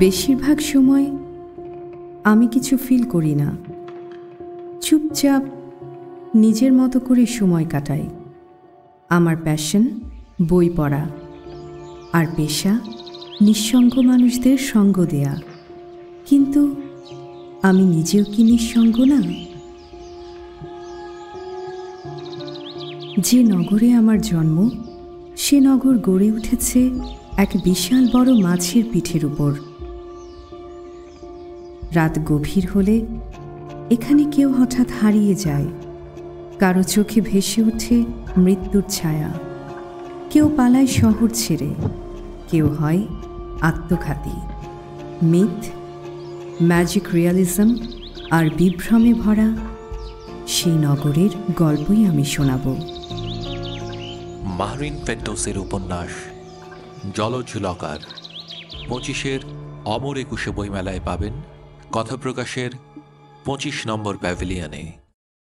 বেশিরভাগ সময় আমি কিছু ফিল করি না, চুপচাপ নিজের মতো করে সময় কাটাই। আমার প্যাশন বই পড়া, আর পেশা নিঃসঙ্গ মানুষদের সঙ্গ দেয়া। কিন্তু আমি নিজেও কি নিঃসঙ্গ না? যে নগরে আমার জন্ম, সে নগর গড়ে উঠেছে এক বিশাল বড় মাছের পিঠের উপর। রাত গভীর হলে এখানে কেউ হঠাৎ হারিয়ে যায়, কারো চোখে ভেসে ওঠে মৃত্যুর ছায়া। কেউ পালায় শহর ছেড়ে, কেউ হয় আত্মঘাতী। মিথ, ম্যাজিক রিয়ালিজম আর বিভ্রমে ভরা সেই নগরের গল্পই আমি শোনাব। মাহরিন ফেরদৌসের উপন্যাস জলজ লকার 25-এর অমর 21 বইমেলায় পাবেন। কথা প্রকাশের 25 নম্বর প্যাভিলিয়নে।